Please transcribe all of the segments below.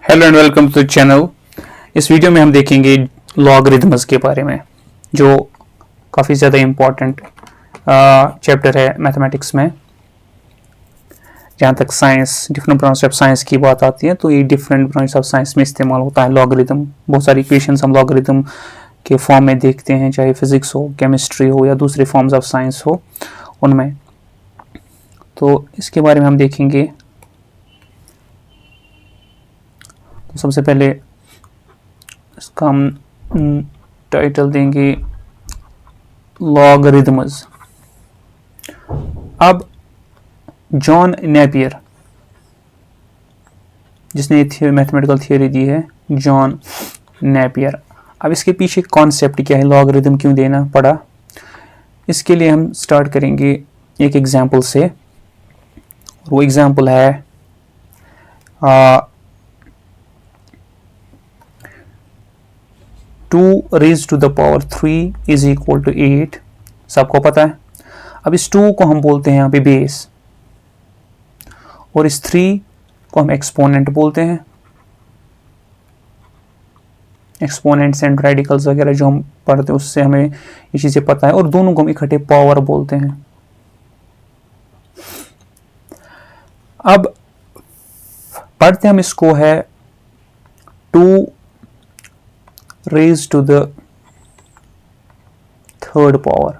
Hello and welcome to the channel. इस video में हम देखेंगे लॉगरिथम्स के बारे में, जो काफ़ी ज़्यादा इम्पॉर्टेंट चैप्टर है मैथमेटिक्स में। जहाँ तक science, different branch of science की बात आती है तो ये डिफरेंट ब्रांच ऑफ साइंस में इस्तेमाल होता है लॉगरिथम। बहुत सारी इक्वेशंस हम लॉगरिथम के फॉर्म में देखते हैं, चाहे फिजिक्स हो, केमिस्ट्री हो या दूसरे फॉर्म्स ऑफ साइंस हो उनमें। तो इसके बारे में हम देखेंगे। तो सबसे पहले इसका हम टाइटल देंगे लॉगरिथम्स। अब जॉन नेपियर, जिसने मैथमेटिकल थियोरी दी है, जॉन नेपियर। अब इसके पीछे कॉन्सेप्ट क्या है, लॉगरिथम क्यों देना पड़ा, इसके लिए हम स्टार्ट करेंगे एक एग्जांपल से। वो एग्जांपल है 2 raised to the power 3 is equal to 8। सबको पता है। अब इस 2 को हम बोलते हैं यहाँ पे बेस, और इस 3 को हम एक्सपोनेंट बोलते हैं। एक्सपोनेंट्स एंड रेडिकल्स वगैरह जो हम पढ़ते हैं उससे हमें ये चीज़ें पता है, और दोनों को हम इकट्ठे पावर बोलते हैं। अब पढ़ते हम इसको है 2 raised to the third power,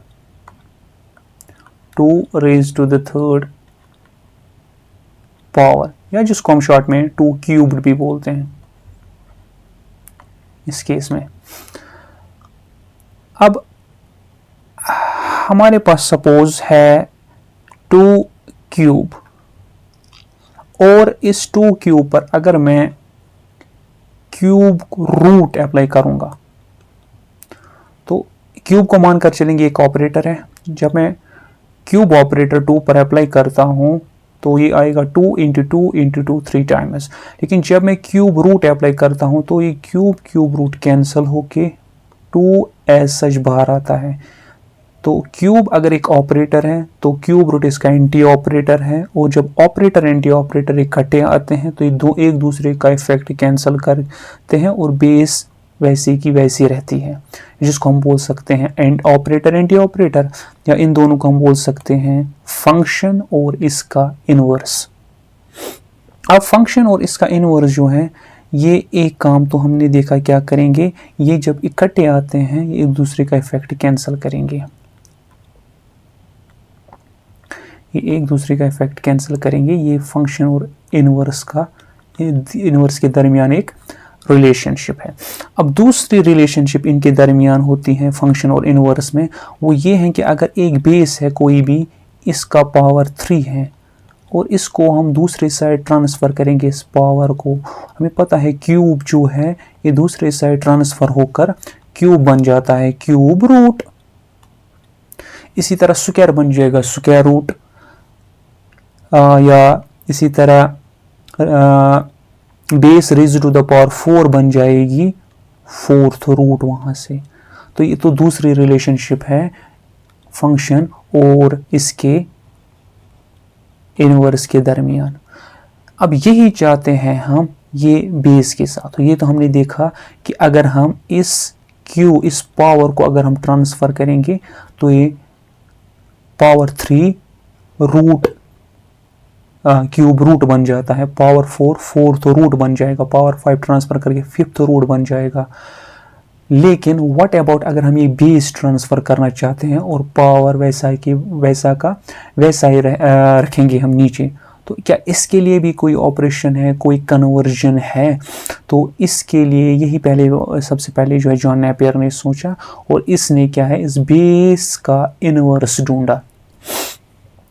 2 raised to the third power, या जिसको हम शॉर्ट में 2 क्यूब्ड भी बोलते हैं इस केस में। अब हमारे पास सपोज है 2 क्यूब, और इस 2 क्यूब पर अगर मैं क्यूब रूट अप्लाई करूंगा तो क्यूब को मानकर चलेंगे एक ऑपरेटर है। जब मैं क्यूब ऑपरेटर 2 पर अप्लाई करता हूं तो ये आएगा 2 इंटू 2 इंटू 2 3 टाइम्स। लेकिन जब मैं क्यूब रूट अप्लाई करता हूं तो ये क्यूब रूट कैंसिल होके 2 एज सच बाहर आता है। तो क्यूब अगर एक ऑपरेटर है तो क्यूब रूट इसका एंटी ऑपरेटर है, और जब ऑपरेटर एंटी ऑपरेटर इकट्ठे आते हैं तो ये एक दूसरे का इफेक्ट कैंसिल करते हैं और बेस वैसी की वैसी रहती है, जिसको हम बोल सकते हैं एंड ऑपरेटर एंटी ऑपरेटर, या इन दोनों को हम बोल सकते हैं फंक्शन और इसका इनवर्स। अब फंक्शन और इसका इनवर्स जो है, ये एक काम तो हमने देखा क्या करेंगे, ये जब इकट्ठे आते हैं ये एक दूसरे का इफेक्ट कैंसिल करेंगे, ये एक दूसरे का इफेक्ट कैंसिल करेंगे। ये फंक्शन और इनवर्स के दरमियान एक रिलेशनशिप है। अब दूसरी रिलेशनशिप इनके दरमियान होती है फंक्शन और इनवर्स में, वो ये है कि अगर एक बेस है कोई भी, इसका पावर 3 है, और इसको हम दूसरी साइड ट्रांसफ़र करेंगे इस पावर को। हमें पता है क्यूब जो है ये दूसरे साइड ट्रांसफ़र होकर क्यूब बन जाता है, क्यूब रूट। इसी तरह स्क्वायर बन जाएगा स्क्वायर रूट, या इसी तरह base raised to the power 4 बन जाएगी 4th रूट वहाँ से। तो ये तो दूसरी रिलेशनशिप है फंक्शन और इसके इनवर्स के दरमियान। अब यही चाहते हैं हम ये बेस के साथ। तो ये तो हमने देखा कि अगर हम इस पावर को अगर हम ट्रांसफ़र करेंगे तो ये पावर 3 रूट क्यूब रूट बन जाता है, पावर 4 4th रूट बन जाएगा, पावर 5 ट्रांसफ़र करके 5th रूट बन जाएगा। लेकिन व्हाट अबाउट अगर हम ये बेस ट्रांसफ़र करना चाहते हैं और पावर वैसा ही रखेंगे हम नीचे, तो क्या इसके लिए भी कोई ऑपरेशन है, कोई कन्वर्जन है? तो इसके लिए यही सबसे पहले जो है जॉन नेपियर ने सोचा, और इसने क्या है, इस बेस का इनवर्स ढूंढा।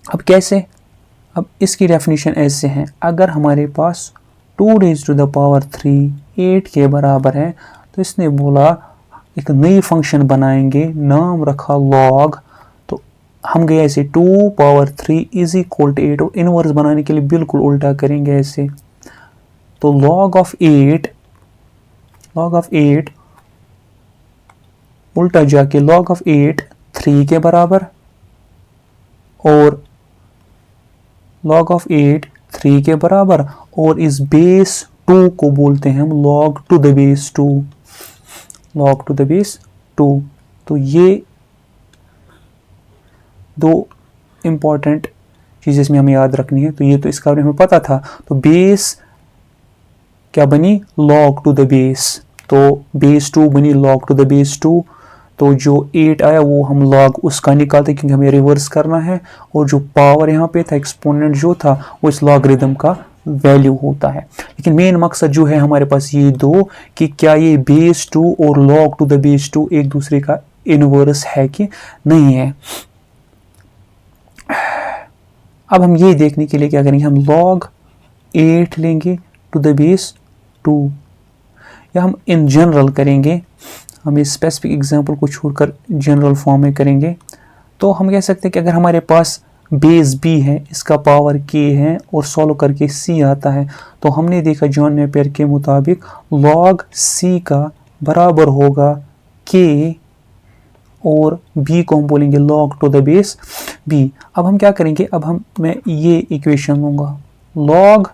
अब कैसे? अब इसकी डेफिनेशन ऐसे है, अगर हमारे पास 2 raised to the power 3 8 के बराबर है, तो इसने बोला एक नई फंक्शन बनाएंगे, नाम रखा लॉग। तो हम गए ऐसे 2 power 3 इज इक्वल टू 8, और इनवर्स बनाने के लिए बिल्कुल उल्टा करेंगे ऐसे। तो log of 8 उल्टा जाके log of 8 3 के बराबर, और log of 8 3 के बराबर, और इस बेस 2 को बोलते हैं हम log to the base 2, log to the base 2। तो ये दो इंपॉर्टेंट चीज़ें इसमें हमें याद रखनी है। तो ये तो इसका हमें पता था। तो बेस क्या बनी, log to the base, तो बेस 2 बनी log to the base 2। तो जो 8 आया वो हम log उसका निकालते क्योंकि हमें रिवर्स करना है, और जो पावर यहाँ पे था, एक्सपोनेंट जो था, वो इस लॉगरिदम का वैल्यू होता है। लेकिन मेन मकसद जो है हमारे पास ये दो कि क्या ये बेस 2 और log to the base 2 एक दूसरे का इनवर्स है कि नहीं है। अब हम ये देखने के लिए क्या करेंगे, हम log 8 लेंगे to the base 2, या हम इन जनरल करेंगे, हम इस स्पेसिफिक एग्जांपल को छोड़कर जनरल फॉर्म में करेंगे। तो हम कह सकते हैं कि अगर हमारे पास बेस b है, इसका पावर k है और सॉल्व करके c आता है, तो हमने देखा जॉन नेपियर के मुताबिक log c का बराबर होगा k, और b को हम बोलेंगे log to the base b। अब हम क्या करेंगे, अब मैं ये इक्वेशन लूँगा log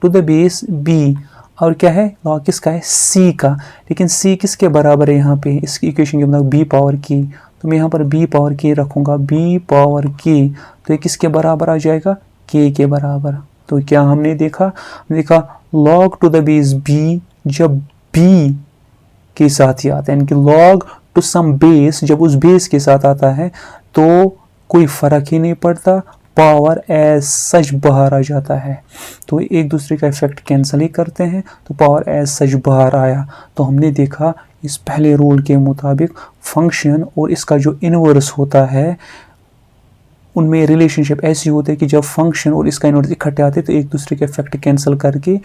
to the base b, और क्या है, log किसका है, c का। लेकिन c किसके बराबर है यहाँ पे, इसकी इक्वेशन के मतलब b पावर k, तो मैं यहाँ पर b पावर k रखूँगा, b पावर k, तो ये किसके बराबर आ जाएगा, k के बराबर। तो क्या हमने देखा log to the base b जब b के साथ ही आता है, यानी कि log to some base जब उस बेस के साथ आता है तो कोई फर्क ही नहीं पड़ता, पावर एज सच बाहर आ जाता है। तो एक दूसरे का इफेक्ट कैंसिल ही करते हैं, तो पावर एज सच बाहर आया। तो हमने देखा इस पहले रूल के मुताबिक फंक्शन और इसका जो इनवर्स होता है उनमें रिलेशनशिप ऐसी होती है कि जब फंक्शन और इसका इनवर्स इकट्ठे आते हैं तो एक दूसरे के इफेक्ट कैंसिल करके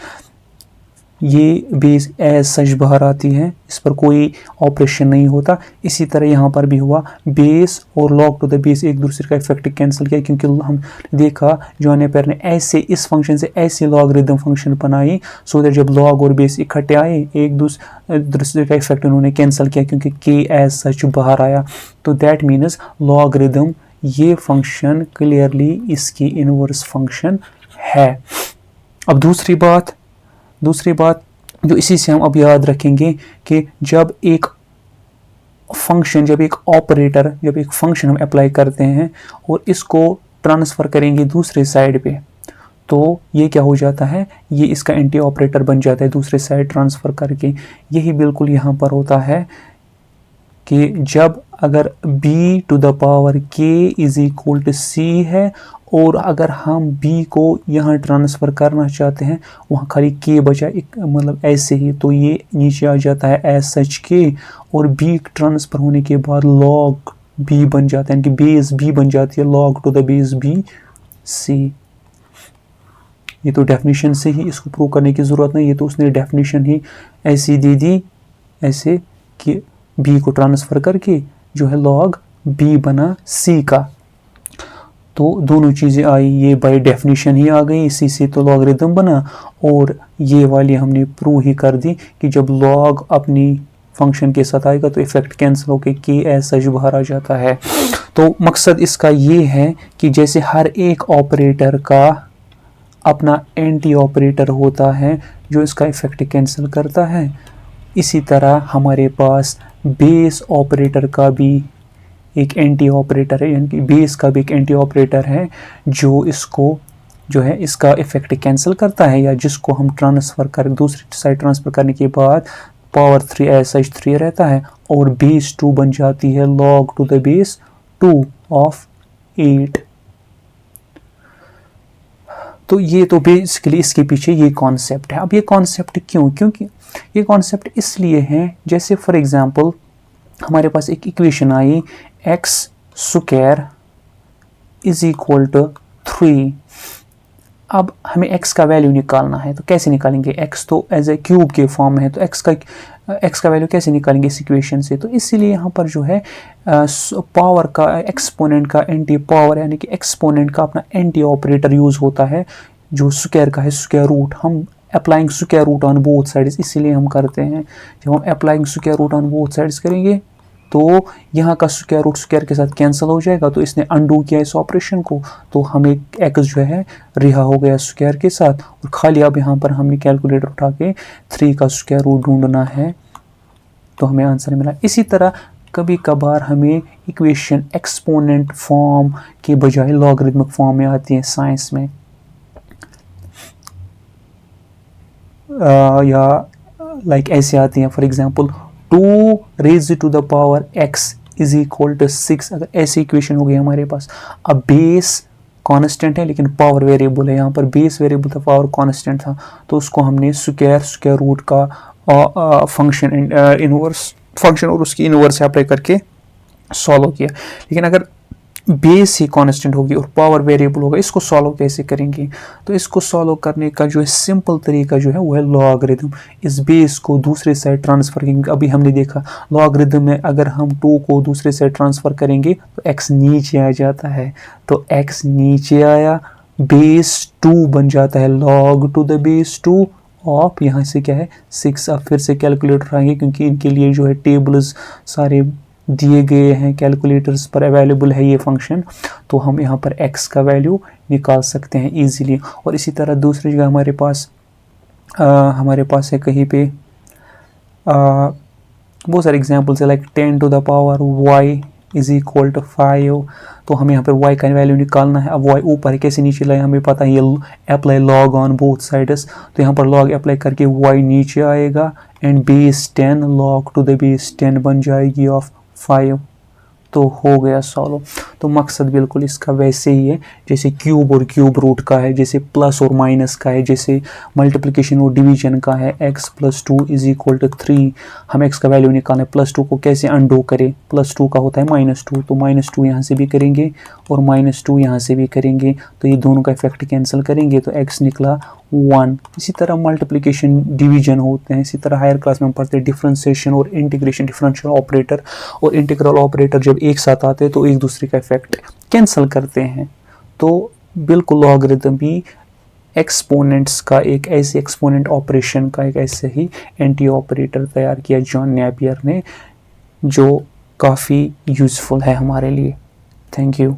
ये बेस एज सच बाहर आती है, इस पर कोई ऑपरेशन नहीं होता। इसी तरह यहाँ पर भी हुआ, बेस और log टू द बेस एक दूसरे का इफेक्ट कैंसिल किया, क्योंकि हम देखा जॉन नेपियर ने ऐसे इस फंक्शन से ऐसे लॉगरिदम फंक्शन बनाई सो दैट जब log और बेस इकट्ठे आए एक दूसरे का इफेक्ट उन्होंने कैंसिल किया क्योंकि k एज सच बाहर आया। तो दैट मीन्स लॉगरिदम ये फंक्शन क्लियरली इसकी इनवर्स फंक्शन है। अब दूसरी बात जो इसी से हम अब याद रखेंगे कि जब एक फंक्शन जब एक फंक्शन हम अप्लाई करते हैं और इसको ट्रांसफ़र करेंगे दूसरे साइड पे, तो ये क्या हो जाता है, ये इसका एंटी ऑपरेटर बन जाता है दूसरे साइड ट्रांसफ़र करके। यही बिल्कुल यहाँ पर होता है कि जब अगर b to the power k is equal to c है और अगर हम b को यहाँ ट्रांसफ़र करना चाहते हैं, वहाँ खाली k बचा एक मतलब ऐसे ही, तो ये नीचे आ जाता है एज सच k, और b ट्रांसफ़र होने के बाद log b बन जाता है, यानी कि बेस b बन जाती है log to the base b c। ये तो डेफिनेशन से ही इसको प्रूव करने की ज़रूरत नहीं, ये तो उसने डेफिनेशन ही ऐसी दे दी ऐसे कि b को ट्रांसफ़र करके जो है log b बना c का। तो दोनों चीज़ें आई, ये बाय डेफिनेशन ही आ गई, इसी से तो लॉगरिदम बना, और ये वाली हमने प्रूव ही कर दी कि जब log अपनी फंक्शन के साथ आएगा तो इफेक्ट कैंसिल होकर k एज सच बाहर आ जाता है। तो मकसद इसका ये है कि जैसे हर एक ऑपरेटर का अपना एंटी ऑपरेटर होता है जो इसका इफेक्ट कैंसिल करता है, इसी तरह हमारे पास बेस ऑपरेटर का भी एक एंटी ऑपरेटर है, यानी कि बेस का भी एक एंटी ऑपरेटर है जो इसको जो है इसका इफेक्ट कैंसिल करता है, या जिसको हम ट्रांसफ़र कर दूसरी साइड ट्रांसफ़र करने के बाद पावर 3 एज सच 3 रहता है और बेस 2 बन जाती है log to the base 2 of 8। तो ये तो बेसिकली इसके पीछे ये कॉन्सेप्ट है। अब ये कॉन्सेप्ट क्योंकि ये कॉन्सेप्ट इसलिए है, जैसे फॉर एग्जांपल हमारे पास एक इक्वेशन आई x square is equal to 3। अब हमें x का वैल्यू निकालना है, तो कैसे निकालेंगे, x तो एज ए क्यूब के फॉर्म में है, तो x का वैल्यू कैसे निकालेंगे इस इक्वेशन से। तो इसीलिए यहाँ पर जो है पावर का एक्सपोनेंट का एंटी पावर यानी कि एक्सपोनेंट का अपना एंटी ऑपरेटर यूज़ होता है जो स्क्वायर का है, स्क्वायर रूट। हम applying square root on both sides इसीलिए हम करते हैं, जब हम applying square root on both sides करेंगे तो यहाँ का स्क्वायर रूट स्क्वायर के साथ कैंसिल हो जाएगा, तो इसने अंडू किया इस ऑपरेशन को, तो हमें x जो है रिहा हो गया स्क्वायर के साथ, और खाली अब यहाँ पर हमने कैलकुलेटर उठा के 3 का स्क्वायर रूट ढूंढना है, तो हमें आंसर मिला। इसी तरह कभी कभार हमें इक्वेशन एक्सपोनेंट फॉर्म के बजाय लॉगरिथमिक फॉर्म में आती है साइंस में, या लाइक ऐसे आती हैं, for example 2 raise to the power x is equal to 6। अगर ऐसी इक्वेशन हो गई हमारे पास, अब बेस कांस्टेंट है लेकिन पावर वेरिएबल है, यहाँ पर बेस वेरिएबल था, पावर कांस्टेंट था, तो उसको हमने स्क्वायर रूट का फंक्शन इनवर्स फंक्शन और उसकी इनवर्स अप्लाई करके सॉल्व किया। लेकिन अगर बेस ही कांस्टेंट होगी और पावर वेरिएबल होगा, इसको सॉल्व कैसे करेंगे? तो इसको सॉल्व करने का जो है सिंपल तरीका जो है वो है लॉगरिथम। इस बेस को दूसरे साइड ट्रांसफर करेंगे। अभी हमने देखा लॉगरिथम में अगर हम 2 को दूसरे साइड ट्रांसफर करेंगे तो x नीचे आ जाता है, तो x नीचे आया, बेस 2 बन जाता है log to the base 2 of यहाँ से क्या है 6। अब फिर से कैलकुलेटर आएंगे क्योंकि इनके लिए जो है टेबल्स सारे दिए गए हैं, कैलकुलेटर्स पर अवेलेबल है ये फंक्शन, तो हम यहाँ पर x का वैल्यू निकाल सकते हैं इजीली। और इसी तरह दूसरी जगह हमारे पास है कहीं पे बहुत सारे एग्जांपल्स है, like 10 to the power y is equal to 5, तो हमें यहाँ पर y का वैल्यू निकालना है। अब y ऊपर है, कैसे नीचे लाए हमें पता है, ये apply log on both sides, तो यहाँ पर लॉग अप्लाई करके y नीचे आएगा and base 10 log to the base 10 बन जाएगी ऑफ 5, तो हो गया सॉल्व। तो मकसद बिल्कुल इसका वैसे ही है जैसे क्यूब और क्यूब रूट का है, जैसे प्लस और माइनस का है, जैसे मल्टीप्लिकेशन और डिवीजन का है। x + 2 इज इक्वल टू 3, हम x का वैल्यू निकालें, +2 को कैसे अंडो करें, +2 का होता है -2, तो -2 यहाँ से भी करेंगे और -2 यहाँ से भी करेंगे, तो ये दोनों का इफेक्ट कैंसिल करेंगे तो x निकला 1। इसी तरह मल्टीप्लिकेशन डिवीजन होते हैं। इसी तरह हायर क्लास में हम पढ़ते हैं डिफरेंशिएशन और इंटीग्रेशन, डिफरेंशियल ऑपरेटर और इंटीग्रल ऑपरेटर जब एक साथ आते हैं तो एक दूसरे का इफेक्ट कैंसिल करते हैं। तो बिल्कुल लॉगरिथम भी एक्सपोनेंट्स का एक ऐसे एक्सपोनेंट ऑपरेशन का एक ऐसे ही एंटी ऑपरेटर तैयार किया जॉन नेपियर ने, जो काफ़ी यूज़फुल है हमारे लिए। Thank you.